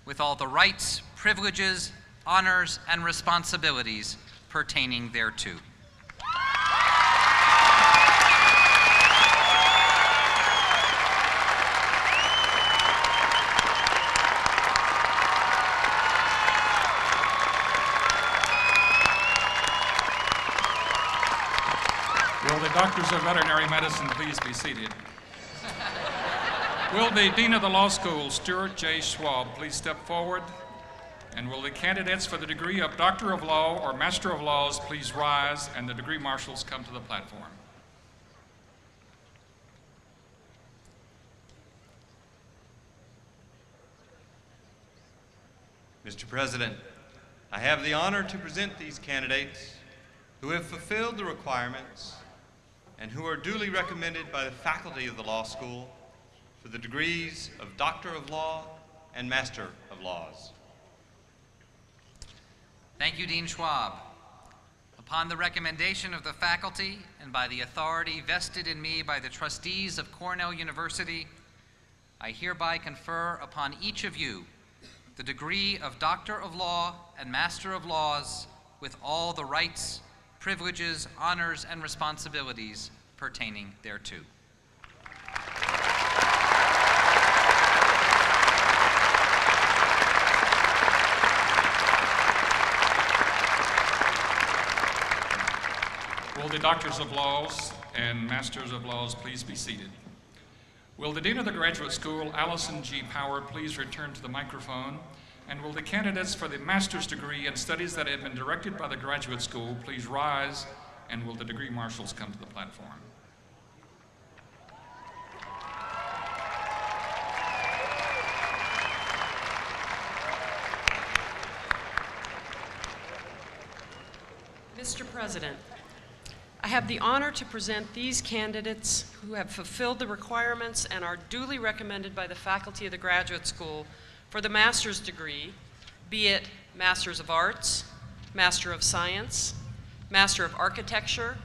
with all the rights, privileges, honors, and responsibilities pertaining thereto. Will the Doctors of Veterinary Medicine please be seated? Will the Dean of the Law School, Stuart J. Schwab, please step forward? And will the candidates for the degree of Doctor of Law or Master of Laws please rise, and the degree marshals come to the platform? Mr. President, I have the honor to present these candidates who have fulfilled the requirements and who are duly recommended by the faculty of the law school for the degrees of Doctor of Law and Master of Laws. Thank you, Dean Schwab. Upon the recommendation of the faculty and by the authority vested in me by the trustees of Cornell University, I hereby confer upon each of you the degree of Doctor of Law and Master of Laws with all the rights, privileges, honors, and responsibilities pertaining thereto. Will the Doctors of Laws and Masters of Laws please be seated? Will the Dean of the Graduate School, Allison G. Power, please return to the microphone? And will the candidates for the master's degree in studies that have been directed by the graduate school please rise, and will the degree marshals come to the platform? Mr. President, I have the honor to present these candidates who have fulfilled the requirements and are duly recommended by the faculty of the graduate school for the master's degree, be it Masters of Arts, Master of Science, Master of Architecture,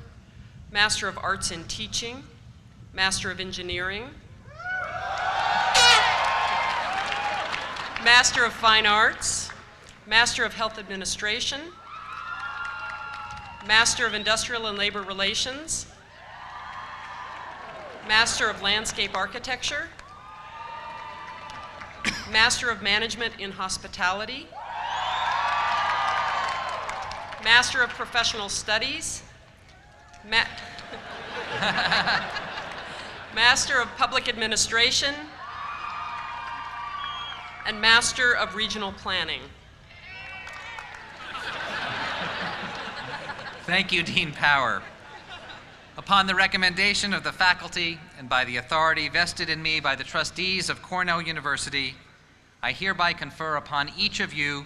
Master of Arts in Teaching, Master of Engineering, Master of Fine Arts, Master of Health Administration, Master of Industrial and Labor Relations, Master of Landscape Architecture, Master of Management in Hospitality, Master of Professional Studies, Master of Public Administration, and Master of Regional Planning. Thank you, Dean Power. Upon the recommendation of the faculty and by the authority vested in me by the trustees of Cornell University, I hereby confer upon each of you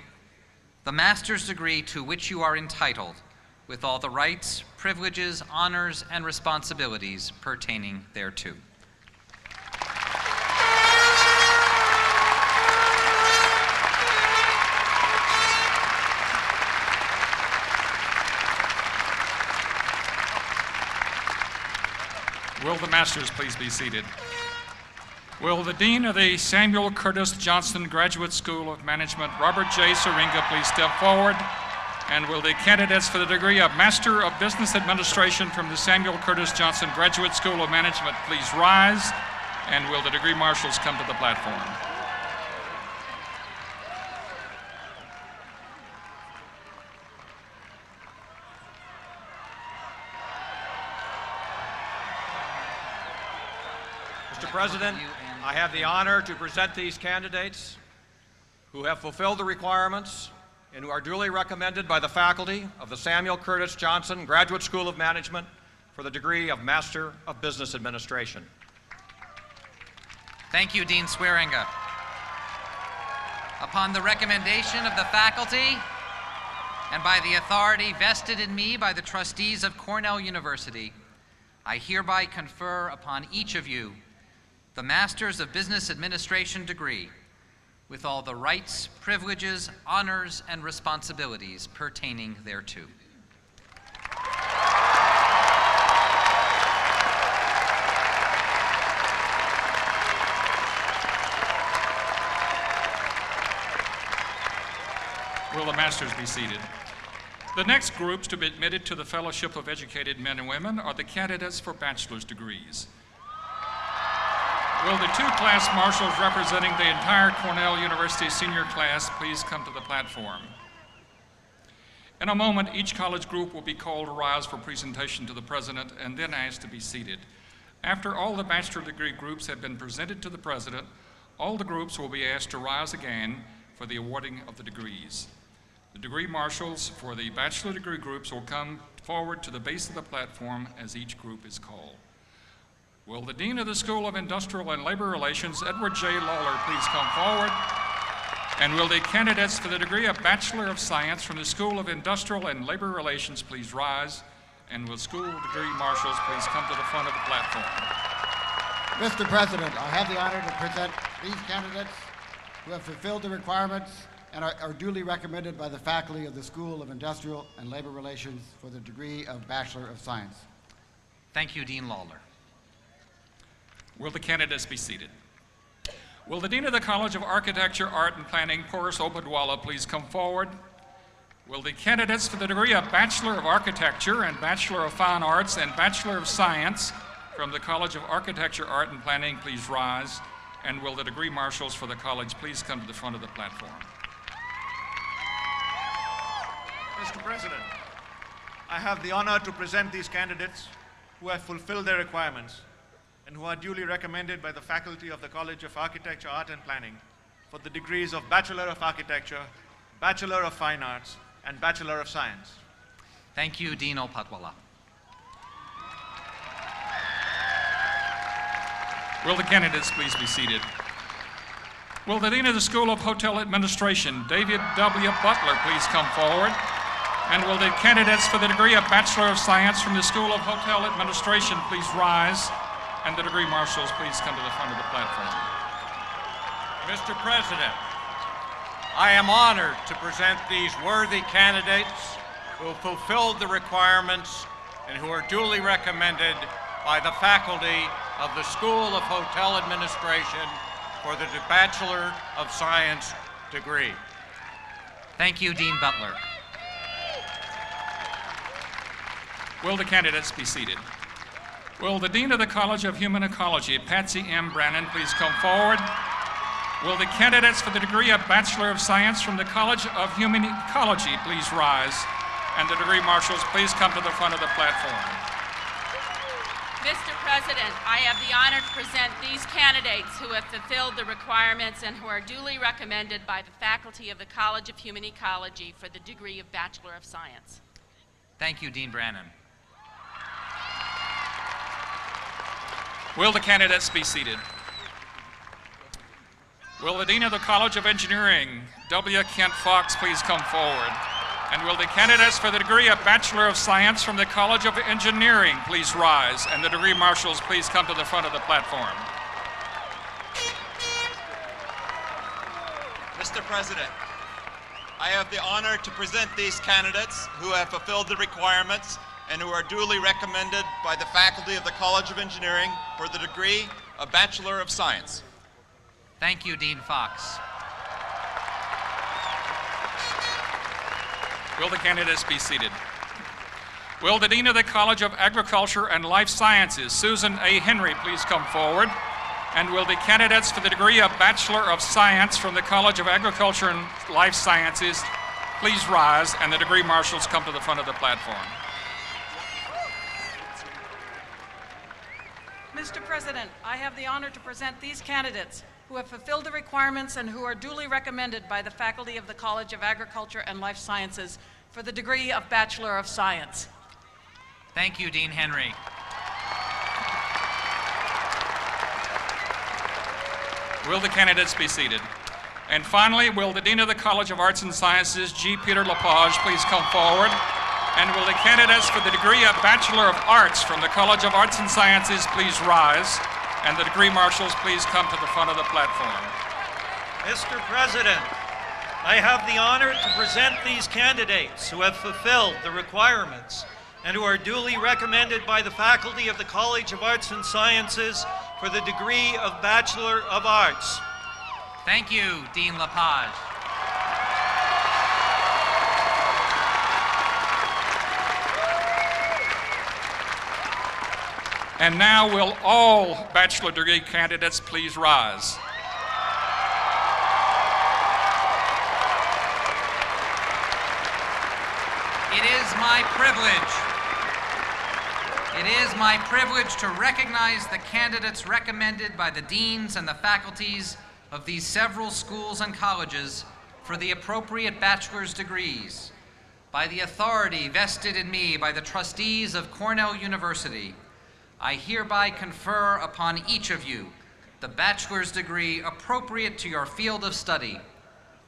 the master's degree to which you are entitled, with all the rights, privileges, honors, and responsibilities pertaining thereto. Will the masters please be seated? Will the Dean of the Samuel Curtis Johnson Graduate School of Management, Robert J. Syringa, please step forward? And will the candidates for the degree of Master of Business Administration from the Samuel Curtis Johnson Graduate School of Management please rise? And will the degree marshals come to the platform? Mr. President, I have the honor to present these candidates who have fulfilled the requirements and who are duly recommended by the faculty of the Samuel Curtis Johnson Graduate School of Management for the degree of Master of Business Administration. Thank you, Dean Swearinga. Upon the recommendation of the faculty and by the authority vested in me by the trustees of Cornell University, I hereby confer upon each of you the Masters of Business Administration degree with all the rights, privileges, honors, and responsibilities pertaining thereto. Will the masters be seated? The next groups to be admitted to the Fellowship of Educated Men and Women are the candidates for bachelor's degrees. Will the two class marshals representing the entire Cornell University senior class please come to the platform? In a moment, each college group will be called to rise for presentation to the president and then asked to be seated. After all the bachelor degree groups have been presented to the president, all the groups will be asked to rise again for the awarding of the degrees. The degree marshals for the bachelor degree groups will come forward to the base of the platform as each group is called. Will the Dean of the School of Industrial and Labor Relations, Edward J. Lawler, please come forward? And will the candidates for the degree of Bachelor of Science from the School of Industrial and Labor Relations please rise? And will school degree marshals please come to the front of the platform? Mr. President, I have the honor to present these candidates who have fulfilled the requirements and are duly recommended by the faculty of the School of Industrial and Labor Relations for the degree of Bachelor of Science. Thank you, Dean Lawler. Will the candidates be seated? Will the Dean of the College of Architecture, Art, and Planning, Porus Obadwala, please come forward? Will the candidates for the degree of Bachelor of Architecture and Bachelor of Fine Arts and Bachelor of Science from the College of Architecture, Art, and Planning please rise? And will the degree marshals for the college please come to the front of the platform? Mr. President, I have the honor to present these candidates who have fulfilled their requirements and who are duly recommended by the faculty of the College of Architecture, Art, and Planning for the degrees of Bachelor of Architecture, Bachelor of Fine Arts, and Bachelor of Science. Thank you, Dean Opatwala. Will the candidates please be seated? Will the Dean of the School of Hotel Administration, David W. Butler, please come forward? And will the candidates for the degree of Bachelor of Science from the School of Hotel Administration please rise? And the degree marshals please come to the front of the platform. Mr. President, I am honored to present these worthy candidates who have fulfilled the requirements and who are duly recommended by the faculty of the School of Hotel Administration for the Bachelor of Science degree. Thank you, Dean Butler. Will the candidates be seated? Will the Dean of the College of Human Ecology, Patsy M. Brannon, please come forward? Will the candidates for the degree of Bachelor of Science from the College of Human Ecology please rise? And the degree marshals, please come to the front of the platform. Mr. President, I have the honor to present these candidates who have fulfilled the requirements and who are duly recommended by the faculty of the College of Human Ecology for the degree of Bachelor of Science. Thank you, Dean Brannon. Will the candidates be seated? Will the Dean of the College of Engineering, W. Kent Fox, please come forward? And will the candidates for the degree of Bachelor of Science from the College of Engineering please rise? And the degree marshals, please come to the front of the platform. Mr. President, I have the honor to present these candidates who have fulfilled the requirements and who are duly recommended by the faculty of the College of Engineering for the degree of Bachelor of Science. Thank you, Dean Fox. Will the candidates be seated? Will the Dean of the College of Agriculture and Life Sciences, Susan A. Henry, please come forward? And will the candidates for the degree of Bachelor of Science from the College of Agriculture and Life Sciences please rise, and the degree marshals come to the front of the platform. Mr. President, I have the honor to present these candidates who have fulfilled the requirements and who are duly recommended by the faculty of the College of Agriculture and Life Sciences for the degree of Bachelor of Science. Thank you, Dean Henry. Will the candidates be seated? And finally, will the Dean of the College of Arts and Sciences, G. Peter Lepage, please come forward? And will the candidates for the degree of Bachelor of Arts from the College of Arts and Sciences please rise? And the degree marshals, please come to the front of the platform. Mr. President, I have the honor to present these candidates who have fulfilled the requirements and who are duly recommended by the faculty of the College of Arts and Sciences for the degree of Bachelor of Arts. Thank you, Dean Lepage. And now will all bachelor degree candidates please rise? It is my privilege to recognize the candidates recommended by the deans and the faculties of these several schools and colleges for the appropriate bachelor's degrees. By the authority vested in me by the trustees of Cornell University, I hereby confer upon each of you the bachelor's degree appropriate to your field of study,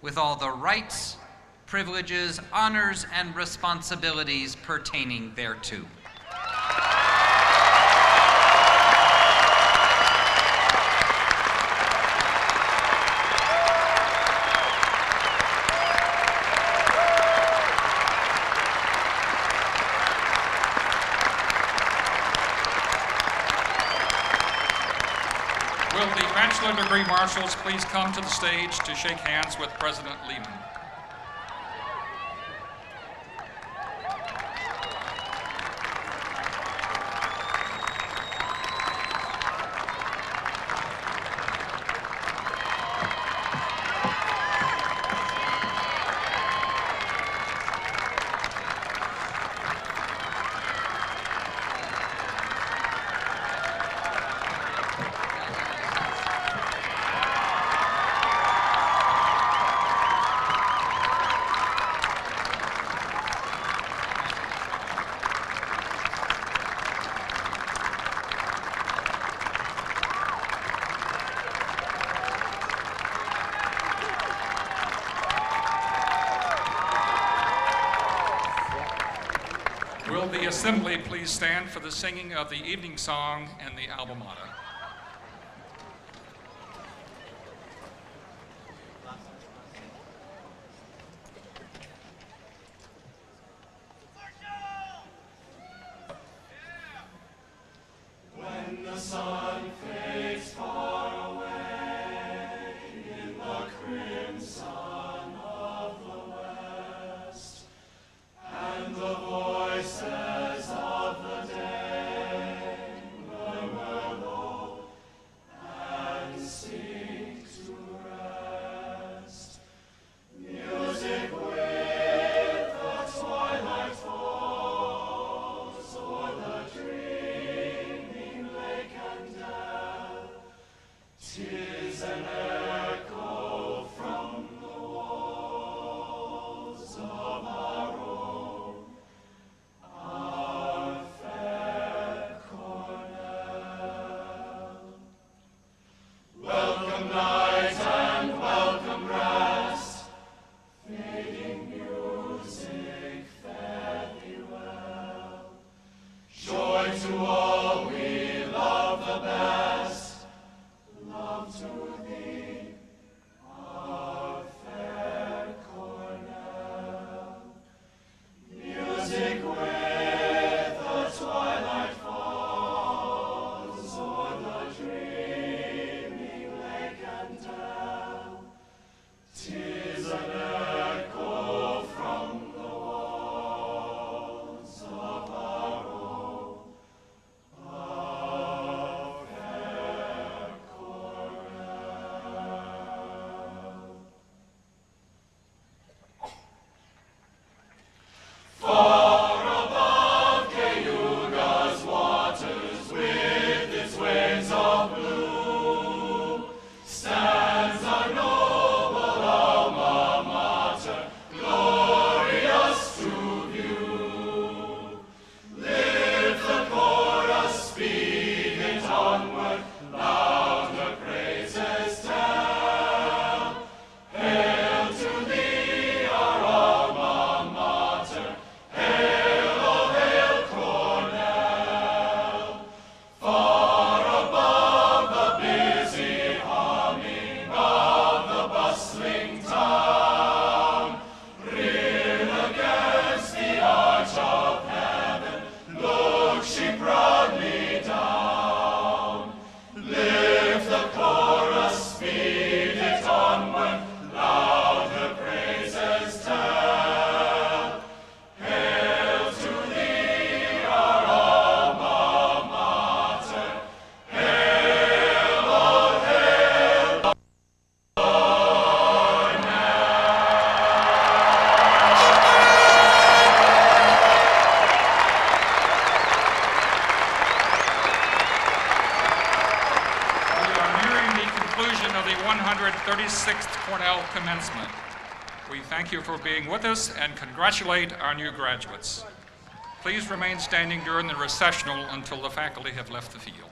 with all the rights, privileges, honors, and responsibilities pertaining thereto. Will the bachelor degree marshals please come to the stage to shake hands with President Lehman? Will the assembly please stand for the singing of the evening song and the alma mater? Of the 136th Cornell Commencement. We thank you for being with us and congratulate our new graduates. Please remain standing during the recessional until the faculty have left the field.